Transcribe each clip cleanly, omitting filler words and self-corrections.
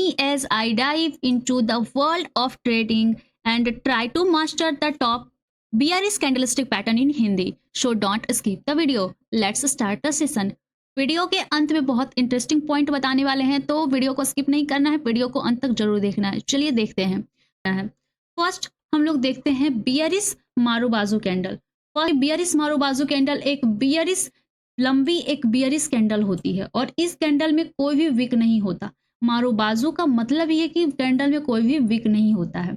me as I dive into the world of trading and try to master the top bearish candlestick pattern in Hindi. So don't skip the video. Let's start the session. Video के अंत में बहुत interesting point बताने वाले हैं, तो video को skip नहीं करना है, वीडियो को अंत तक जरूर देखना है। चलिए देखते हैं। फर्स्ट हम लोग देखते हैं बियरिश मारूबाजू कैंडल। और बियरिश मारूबाजू कैंडल एक बियरिश लंबी एक बियरिश कैंडल होती है और इस कैंडल में कोई भी विक नहीं होता। मारूबाजू का मतलब ये कि कैंडल में कोई भी विक नहीं होता है।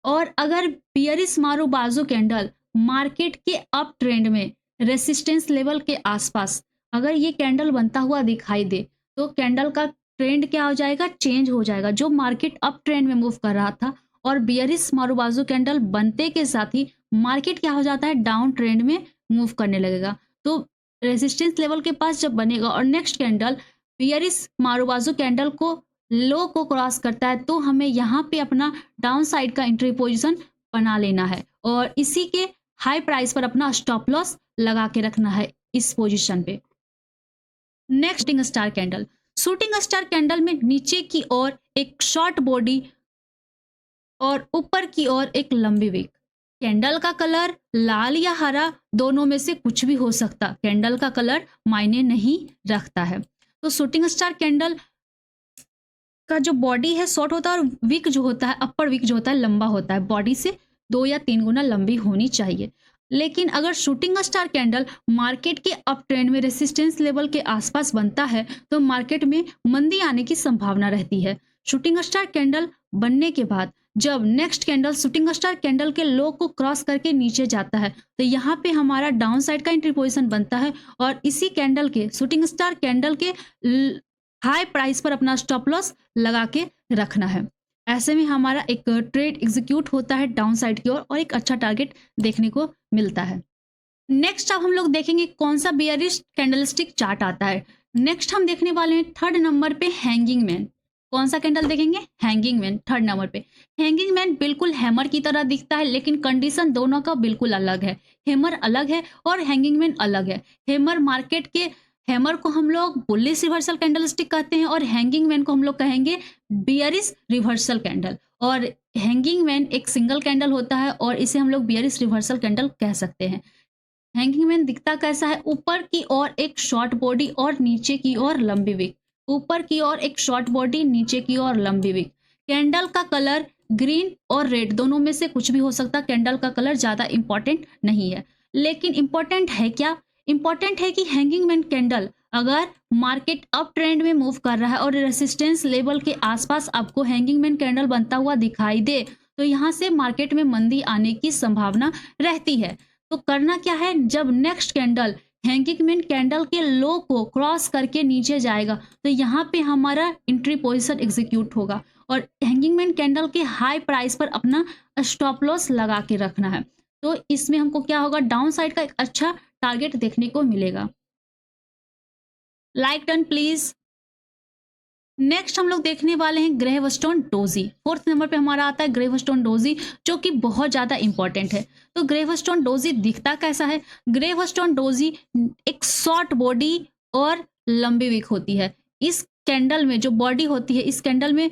और अगर बियरिश मारूबाजू कैंडल मार्केट के अप ट्रेंड में रेसिस्टेंस लेवल के आसपास अगर ये कैंडल बनता हुआ दिखाई दे तो कैंडल का ट्रेंड क्या हो जाएगा, चेंज हो जाएगा। जो मार्केट अप ट्रेंड में मूव कर रहा था और बियरिश मारूबाजू कैंडल बनते के साथ ही मार्केट क्या हो जाता है, डाउन ट्रेंड में मूव करने लगेगा। तो रेजिस्टेंस लेवल के पास जब बनेगा और नेक्स्ट कैंडल बियरिश मारूबाजू कैंडल को लो को क्रॉस करता है तो हमें यहाँ पे अपना डाउन साइड का एंट्री पोजीशन बना लेना है और इसी के हाई प्राइस पर अपना स्टॉप लॉस लगा के रखना है इस पोजीशन पे। Next shooting star candle. Shooting star candle में नीचे की ओर एक शॉर्ट बॉडी और ऊपर की ओर एक लंबी विक। कैंडल का कलर लाल या हरा दोनों में से कुछ भी हो सकता, कैंडल का कलर मायने नहीं रखता है। तो शूटिंग स्टार कैंडल का जो बॉडी है शॉर्ट होता है और विक जो होता है, अपर विक जो होता है लंबा होता है, बॉडी से 2 या 3 गुना लंबी होनी चाहिए। लेकिन अगर शूटिंग स्टार कैंडल मार्केट के अप ट्रेंड में रेसिस्टेंस लेवल के आसपास बनता है तो मार्केट में मंदी आने की संभावना रहती है। शूटिंग स्टार कैंडल बनने के बाद जब next candle shooting star candle के लो को क्रॉस करके नीचे जाता है तो यहाँ पे हमारा डाउन साइड का एंट्री पोजीशन बनता है और इसी कैंडल के शूटिंग स्टार कैंडल के हाई प्राइस पर अपना स्टॉप लॉस लगा के रखना है। ऐसे में हमारा एक ट्रेड एग्जीक्यूट होता है डाउन साइड की ओर और एक अच्छा टारगेट देखने को मिलता है। नेक्स्ट अब हम लोग देखेंगे कौन सा बियरिश कैंडलस्टिक चार्ट आता है। नेक्स्ट हम देखने वाले हैं 3rd नंबर पे हैंगिंग मैन। कौन सा कैंडल देखेंगे, हैंगिंग मैन 3rd नंबर पे। हैंगिंग मैन बिल्कुल हैमर की तरह दिखता है लेकिन कंडीशन दोनों का बिल्कुल अलग है। हैमर अलग है और हैंगिंग मैन अलग है। हैमर मार्केट के हैमर को हम लोग बुलिश रिवर्सल कैंडलस्टिक कहते हैं और हैंगिंग मैन को हम लोग कहेंगे बियरिश रिवर्सल कैंडल। और हैंगिंग मैन एक सिंगल कैंडल होता है और इसे हम लोग बियरिश रिवर्सल कैंडल कह सकते हैं। हैंगिंग मैन दिखता कैसा है, ऊपर की ओर एक शॉर्ट बॉडी और नीचे की ओर लंबी विक। ऊपर की ओर एक शॉर्ट बॉडी, नीचे की ओर लंबी विक। कैंडल का कलर ग्रीन और रेड दोनों में से कुछ भी हो सकता, कैंडल का कलर ज्यादा इंपॉर्टेंट नहीं है। लेकिन इंपॉर्टेंट है क्या, इंपॉर्टेंट है कि हैंगिंग मैन कैंडल अगर मार्केट अप ट्रेंड में मूव कर रहा है और रेसिस्टेंस लेवल के आसपास आपको हैंगिंग मैन कैंडल बनता हुआ दिखाई दे तो यहाँ से मार्केट में मंदी आने की संभावना रहती है। तो करना क्या है, जब next candle hanging man candle के लो को क्रॉस करके नीचे जाएगा तो यहाँ पे हमारा एंट्री पोजीशन एग्जीक्यूट होगा और हैंगिंग मैन कैंडल के हाई प्राइस पर अपना स्टॉप लॉस लगा के रखना है। तो इसमें हमको क्या होगा, डाउन साइड का एक अच्छा टारगेट देखने को मिलेगा। Like done please. नेक्स्ट हम लोग देखने वाले हैं ग्रेवस्टोन डोजी। 4th नंबर पे हमारा आता है ग्रेवस्टोन डोजी जो कि बहुत ज़्यादा इंपॉर्टेंट है। तो ग्रेवस्टोन डोजी दिखता कैसा है, ग्रेवस्टोन डोजी एक शॉर्ट बॉडी और लंबी विक होती है। इस कैंडल में जो बॉडी होती है, इस कैंडल में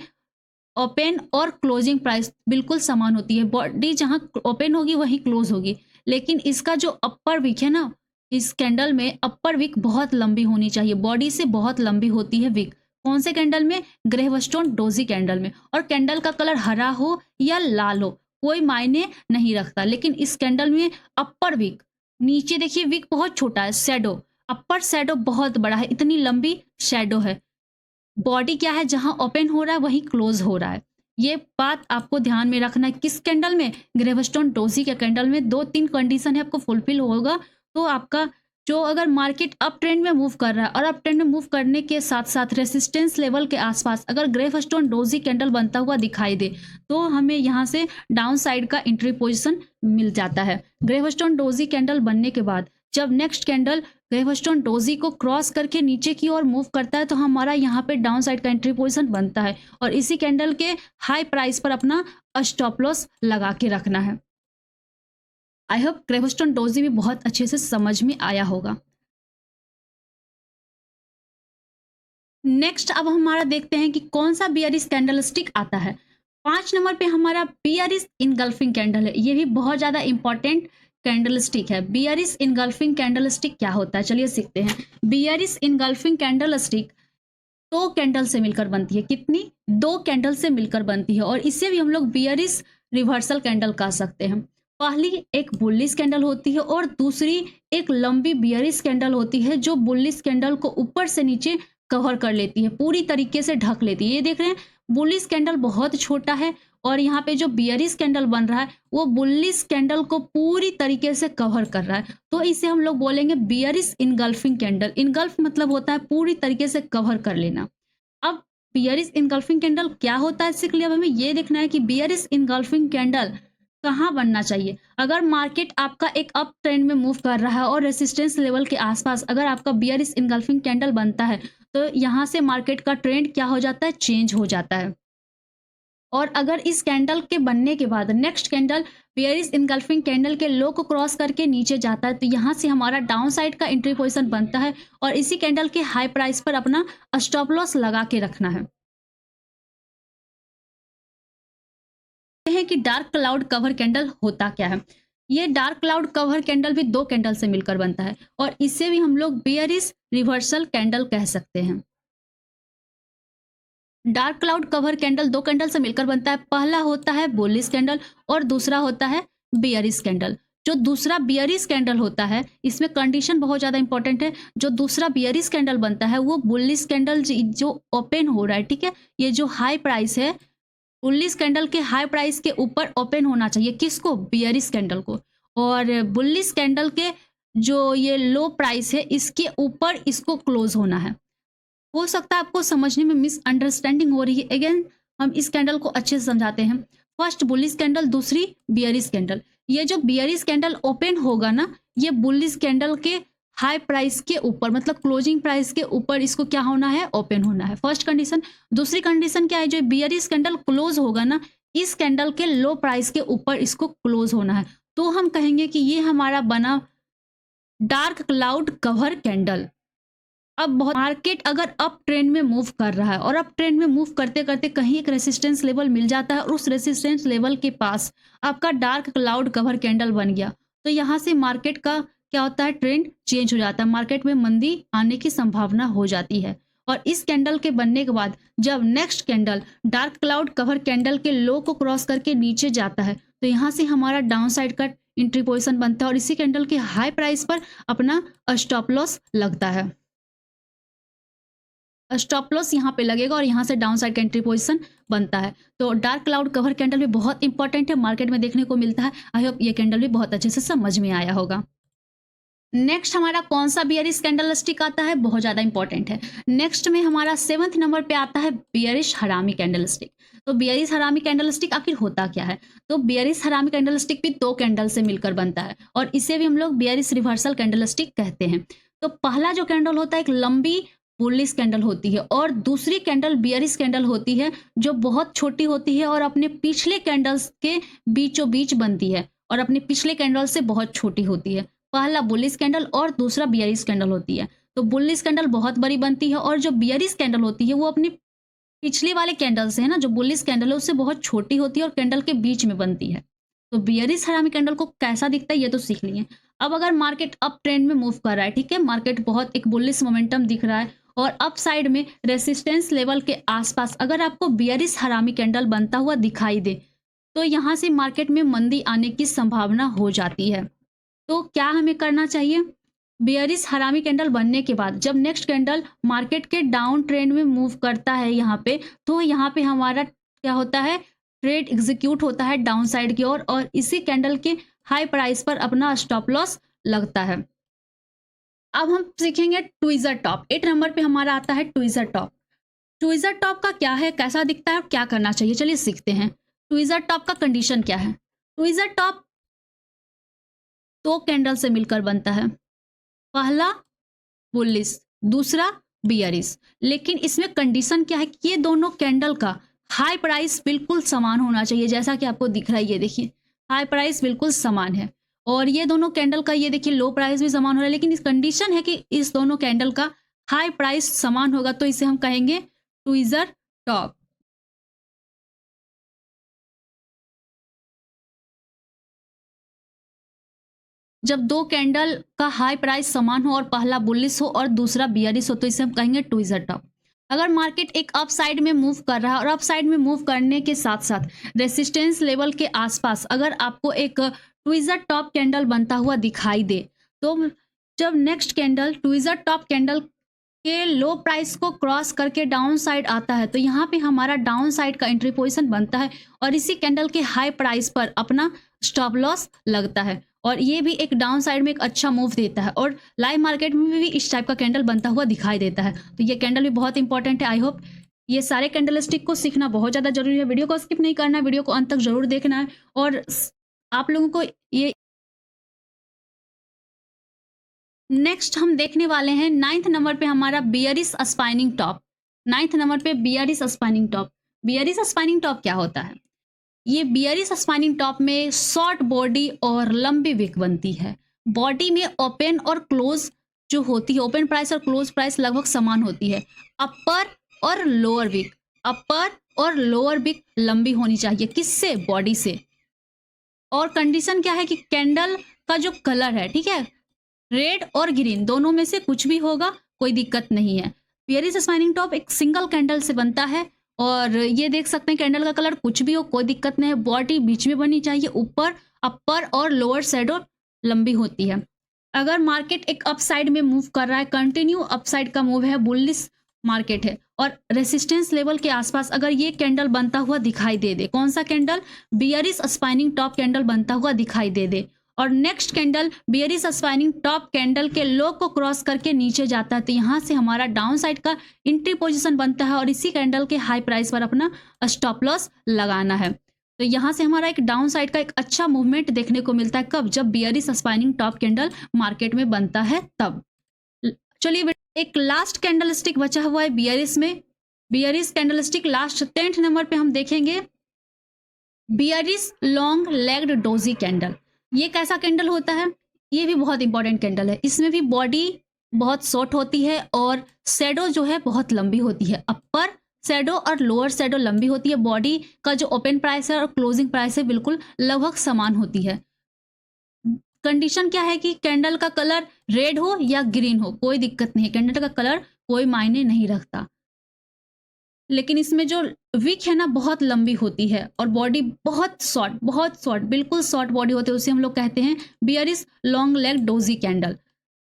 ओपन और क्लोजिंग प्राइस बिल्कुल समान होती है। बॉडी जहाँ ओपन होगी वहीं क्लोज होगी, लेकिन इसका जो अपर विक है ना, इस कैंडल में अपर विक बहुत लंबी होनी चाहिए, बॉडी से बहुत लंबी होती है विक। कौन से कैंडल में, ग्रेवस्टोन डोजी कैंडल में। और कैंडल का कलर हरा हो या लाल हो कोई मायने नहीं रखता, लेकिन इस कैंडल में अपर विक, नीचे देखिए विक बहुत छोटा है, शैडो, अपर शैडो बहुत बड़ा है, इतनी लंबी शैडो है। बॉडी क्या है, जहां ओपन हो रहा है वहीं क्लोज हो रहा है। ये बात आपको ध्यान में रखना है। किस कैंडल में, ग्रेवस्टोन डोजी के कैंडल में 2-3 कंडीशन है आपको फुलफिल होगा तो आपका जो अगर मार्केट अप ट्रेंड में मूव कर रहा है और अप ट्रेंड में मूव करने के साथ साथ रेसिस्टेंस लेवल के आसपास अगर ग्रेवस्टोन डोजी कैंडल बनता हुआ दिखाई दे तो हमें यहाँ से डाउन साइड का एंट्री पोजीशन मिल जाता है। ग्रेवस्टोन डोजी कैंडल बनने के बाद जब नेक्स्ट कैंडल ग्रेवस्टोन डोजी को क्रॉस करके नीचे की ओर मूव करता है तो हमारा यहाँ पे डाउन साइड का एंट्री पोजीशन बनता है और इसी कैंडल के हाई प्राइस पर अपना स्टॉप लॉस लगा के रखना है। आई होप ग्रेवस्टोन डोजी भी बहुत अच्छे से समझ में आया होगा। नेक्स्ट अब हमारा देखते हैं कि कौन सा बियरिश कैंडलस्टिक आता है। 5 नंबर पे हमारा बियरिश इनगल्फिंग कैंडल है। ये भी बहुत ज़्यादा इंपॉर्टेंट कैंडलस्टिक है। बियरिश इनगल्फिंग कैंडलस्टिक क्या होता है, चलिए सीखते हैं। बियरिश इनगल्फिंग कैंडलस्टिक 2 कैंडल से मिलकर बनती है। कितनी? 2 कैंडल से मिलकर बनती है और इसे भी हम लोग बियरिश रिवर्सल कैंडल कह सकते हैं। पहली एक बुलिश कैंडल होती है और दूसरी एक लंबी बियरिश कैंडल होती है जो बुलिश कैंडल को ऊपर से नीचे कवर कर लेती है, पूरी तरीके से ढक लेती है। ये देख रहे हैं, बुलिश कैंडल बहुत छोटा है और यहाँ पे जो बियरिश कैंडल बन रहा है वो बुलिश कैंडल को पूरी तरीके से कवर कर रहा है, तो इसे हम लोग बोलेंगे बियरिश इनगल्फिंग कैंडल। इनगल्फ मतलब होता है पूरी तरीके से कवर कर लेना। अब बियरिश इनगल्फिंग कैंडल क्या होता है, इसके लिए अब हमें ये देखना है कि बियरिश इनगल्फिंग कैंडल कहाँ बनना चाहिए। अगर मार्केट आपका एक अप ट्रेंड में मूव कर रहा है और रेसिस्टेंस लेवल के आसपास अगर आपका बियरिश इनगल्फिंग कैंडल बनता है तो यहाँ से मार्केट का ट्रेंड क्या हो जाता है, चेंज हो जाता है। और अगर इस कैंडल के बनने के बाद next candle bearish engulfing candle के लो को क्रॉस करके नीचे जाता है तो यहाँ से हमारा डाउन साइड का एंट्री पोजीशन बनता है और इसी कैंडल के हाई प्राइस पर अपना स्टॉप लॉस लगा के रखना है। हैं कि डार्क क्लाउड कवर कैंडल होता क्या है। ये डार्क क्लाउड कवर कैंडल भी 2 कैंडल से मिलकर बनता है और इसे भी हम लोग बियरिश रिवर्सल कैंडल कह सकते हैं। Dark cloud cover candle 2 candle से मिलकर बनता है। पहला होता है बुलिश कैंडल और दूसरा होता है बियरिश कैंडल। जो दूसरा बियरिश कैंडल होता है इसमें कंडीशन बहुत ज़्यादा इंपॉर्टेंट है। जो दूसरा बियरिश कैंडल बनता है वो बुलिश कैंडल जो ओपन हो रहा है, ठीक है, ये जो हाई प्राइस है बुलिश कैंडल के हाई प्राइस के ऊपर ओपन होना चाहिए। किसको? बियरिश कैंडल को। और बुलिश कैंडल के जो ये लो प्राइस है इसके ऊपर इसको क्लोज होना है। हो सकता है आपको समझने में मिसअंडरस्टैंडिंग हो रही है। अगेन हम इस कैंडल को अच्छे से समझाते हैं। फर्स्ट बुलिश कैंडल, दूसरी बियरिश कैंडल। ये जो बियरिश कैंडल ओपन होगा ना, ये बुलिश कैंडल के हाई प्राइस के ऊपर मतलब क्लोजिंग प्राइस के ऊपर इसको क्या होना है, ओपन होना है। First condition. दूसरी कंडीशन क्या है, जो बियरिश कैंडल क्लोज होगा ना, इस कैंडल के लो प्राइस के ऊपर इसको क्लोज होना है। तो हम कहेंगे कि ये हमारा बना डार्क क्लाउड कवर कैंडल। अब बहुत मार्केट अगर अप ट्रेंड में मूव कर रहा है और अप ट्रेंड में मूव करते करते कहीं एक रेसिस्टेंस लेवल मिल जाता है और उस रेसिस्टेंस लेवल के पास आपका डार्क क्लाउड कवर कैंडल बन गया तो यहाँ से मार्केट का क्या होता है, ट्रेंड चेंज हो जाता है, मार्केट में मंदी आने की संभावना हो जाती है। और इस कैंडल के बनने के बाद जब next candle dark cloud cover candle के लो को क्रॉस करके नीचे जाता है तो यहाँ से हमारा डाउन साइड का एंट्री पोजिशन बनता है और इसी कैंडल के हाई प्राइस पर अपना स्टॉप लॉस लगता है। स्टॉप लॉस यहाँ पे लगेगा और यहाँ से डाउन साइड का एंट्री पोजीशन बनता है। तो डार्क क्लाउड कवर कैंडल भी बहुत इंपॉर्टेंट है, मार्केट में देखने को मिलता है। आई होप ये कैंडल भी बहुत अच्छे से समझ में आया होगा। नेक्स्ट हमारा कौन सा बियरिश कैंडल स्टिक आता है, बहुत ज़्यादा इंपॉर्टेंट है। नेक्स्ट में हमारा 7th नंबर पे आता है बियरिश हरामी कैंडल स्टिक। तो बियरिश हरामी कैंडल स्टिक आखिर होता क्या है, तो बियरिश हरामी कैंडल स्टिक भी 2 कैंडल से मिलकर बनता है और इसे भी हम लोग बियरिश रिवर्सल कैंडल स्टिक कहते हैं। तो पहला जो कैंडल होता है एक लंबी बुलिश कैंडल होती है और दूसरी कैंडल बियरिश कैंडल होती है जो बहुत छोटी होती है और अपने पिछले कैंडल्स के बीचों बीच बनती है और अपने पिछले कैंडल से बहुत छोटी होती है। पहला बुलिश कैंडल और दूसरा बियरिश कैंडल होती है। तो बुलिश कैंडल बहुत बड़ी बनती है और जो बियरिश कैंडल होती है वो अपनी पिछले वाले कैंडल से है ना, जो बुलिश कैंडल है उससे बहुत छोटी होती है और कैंडल के बीच में बनती है। तो बियरिश हरामी कैंडल को कैसा दिखता है ये तो सीख लिए। अब अगर मार्केट अप ट्रेंड में मूव कर रहा है, ठीक है, मार्केट बहुत एक बुलिश मोमेंटम दिख रहा है और अप साइड में रेसिस्टेंस लेवल के आसपास अगर आपको बियरिश हरामी कैंडल बनता हुआ दिखाई दे तो यहाँ से मार्केट में मंदी आने की संभावना हो जाती है। तो क्या हमें करना चाहिए, बियरिश हरामी कैंडल बनने के बाद जब नेक्स्ट कैंडल मार्केट के डाउन ट्रेंड में मूव करता है यहाँ पे, तो यहाँ पे हमारा क्या होता है, ट्रेड एग्जीक्यूट होता है डाउन साइड की ओर और इसी कैंडल के हाई प्राइस पर अपना स्टॉप लॉस लगता है। अब हम सीखेंगे ट्विजर टॉप। 8 नंबर पे हमारा आता है ट्विजर टॉप। ट्विजर टॉप का क्या है, कैसा दिखता है और क्या करना चाहिए, चलिए सीखते हैं। ट्विजर टॉप का कंडीशन क्या है। ट्विजर टॉप 2 कैंडल से मिलकर बनता है, पहला बुलिश, दूसरा बियरिश। लेकिन इसमें कंडीशन क्या है कि ये दोनों कैंडल का हाई प्राइस बिल्कुल समान होना चाहिए। जैसा कि आपको दिख रहा है, ये देखिए हाई प्राइस बिल्कुल समान है और ये दोनों कैंडल का ये देखिए लो प्राइस भी समान हो रहा है। लेकिन इस कंडीशन है कि इस दोनों कैंडल का हाई प्राइस समान होगा तो इसे हम कहेंगे ट्विज़र टॉप। जब दो कैंडल का हाई प्राइस समान हो और पहला बुलिश हो और दूसरा बियरिश हो तो इसे हम कहेंगे ट्विज़र टॉप। अगर मार्केट एक अप साइड में मूव कर रहा है और अप साइड में मूव करने के साथ साथ रेसिस्टेंस लेवल के आसपास अगर आपको एक ट्विज़र टॉप कैंडल बनता हुआ दिखाई दे, तो जब next candle tweezer top candle के लो प्राइस को क्रॉस करके डाउन साइड आता है तो यहाँ पे हमारा डाउन साइड का एंट्री पोजीशन बनता है और इसी कैंडल के हाई प्राइस पर अपना स्टॉप लॉस लगता है और ये भी एक डाउन साइड में एक अच्छा मूव देता है और लाइव मार्केट में भी इस टाइप का कैंडल बनता हुआ दिखाई देता है। तो ये कैंडल भी बहुत इंपॉर्टेंट है। आई होप ये सारे कैंडल स्टिक को सीखना बहुत ज़्यादा जरूरी है। वीडियो को स्किप नहीं करना है, वीडियो को अंत तक जरूर देखना है और आप लोगों को ये नेक्स्ट हम देखने वाले हैं 9th नंबर पे हमारा bearish spinning top. 9th number पे bearish spinning top. Bearish spinning top क्या होता है? ये बियरिश स्पाइनिंग टॉप में शॉर्ट बॉडी और लंबी विक बनती है। बॉडी में ओपन और क्लोज जो होती है, ओपन प्राइस और क्लोज प्राइस लगभग समान होती है। अपर और लोअर विक, अपर और लोअर विक लंबी होनी चाहिए। किससे? बॉडी से। और कंडीशन क्या है कि कैंडल का जो कलर है, ठीक है, रेड और ग्रीन दोनों में से कुछ भी होगा, कोई दिक्कत नहीं है। बियरिश स्पाइनिंग टॉप एक सिंगल कैंडल से बनता है और ये देख सकते हैं कैंडल का कलर कुछ भी हो कोई दिक्कत नहीं है। बॉडी बीच में बननी चाहिए, ऊपर अपर और लोअर शैडो लंबी होती है। अगर मार्केट एक अपसाइड में मूव कर रहा है, कंटिन्यू अपसाइड का मूव है, बुलिश मार्केट है और रेसिस्टेंस लेवल के आसपास अगर ये कैंडल बनता हुआ दिखाई दे, कौन सा candle? Bearish spinning top candle बनता हुआ दिखाई दे और next candle bearish spinning top candle के लो को क्रॉस करके नीचे जाता है तो यहाँ से हमारा डाउन साइड का एंट्री पोजीशन बनता है और इसी कैंडल के हाई प्राइस पर अपना स्टॉप लॉस लगाना है। तो यहाँ से हमारा एक डाउन साइड का एक अच्छा मूवमेंट देखने को मिलता है। कब? जब bearish spinning top candle market में बनता है तब। चलिए एक लास्ट कैंडल स्टिक बचा हुआ है बियरिश में। Bearish candle stick last 10th number पे हम देखेंगे bearish long legged doji candle. ये कैसा कैंडल होता है? ये भी बहुत इंपॉर्टेंट कैंडल है। इसमें भी बॉडी बहुत शॉर्ट होती है और शैडो जो है बहुत लंबी होती है। अपर शैडो और लोअर शैडो लंबी होती है। बॉडी का जो ओपन प्राइस है और क्लोजिंग प्राइस है बिल्कुल लगभग समान होती है। कंडीशन क्या है कि कैंडल का कलर रेड हो या ग्रीन हो कोई दिक्कत नहीं है, कैंडल का कलर कोई मायने नहीं रखता। लेकिन इसमें जो विक है ना बहुत लंबी होती है और बॉडी बहुत शॉर्ट बिल्कुल शॉर्ट बॉडी होती है, उसे हम लोग कहते हैं bearish long leg doji candle.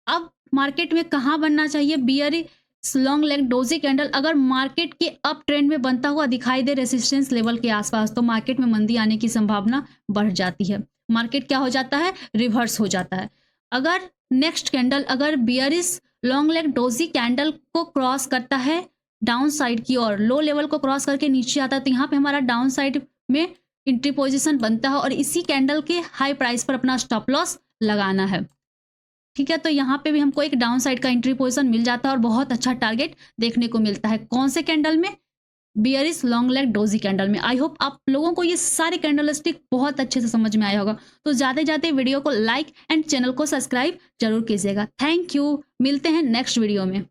अब मार्केट में कहाँ बनना चाहिए bearish long leg doji candle? अगर मार्केट के अप ट्रेंड में बनता हुआ दिखाई दे रेसिस्टेंस लेवल के आसपास तो मार्केट में मंदी आने की संभावना बढ़ जाती है। मार्केट क्या हो जाता है? रिवर्स हो जाता है। अगर नेक्स्ट कैंडल अगर bearish long leg doji candle को क्रॉस करता है डाउन साइड की और लो लेवल को क्रॉस करके नीचे आता है तो यहाँ पे हमारा डाउन साइड में एंट्री पोजीशन बनता है और इसी कैंडल के हाई प्राइस पर अपना स्टॉप लॉस लगाना है। ठीक है, तो यहाँ पे भी हमको एक डाउन साइड का एंट्री पोजीशन मिल जाता है और बहुत अच्छा टारगेट देखने को मिलता है। कौन से कैंडल में? Bearish long leg doji candle में। आई होप आप लोगों को ये सारे कैंडल स्टिक बहुत अच्छे से समझ में आया होगा। तो ज़्यादा ज़्यादा वीडियो को लाइक एंड चैनल को सब्सक्राइब जरूर कीजिएगा। थैंक यू, मिलते हैं नेक्स्ट वीडियो में।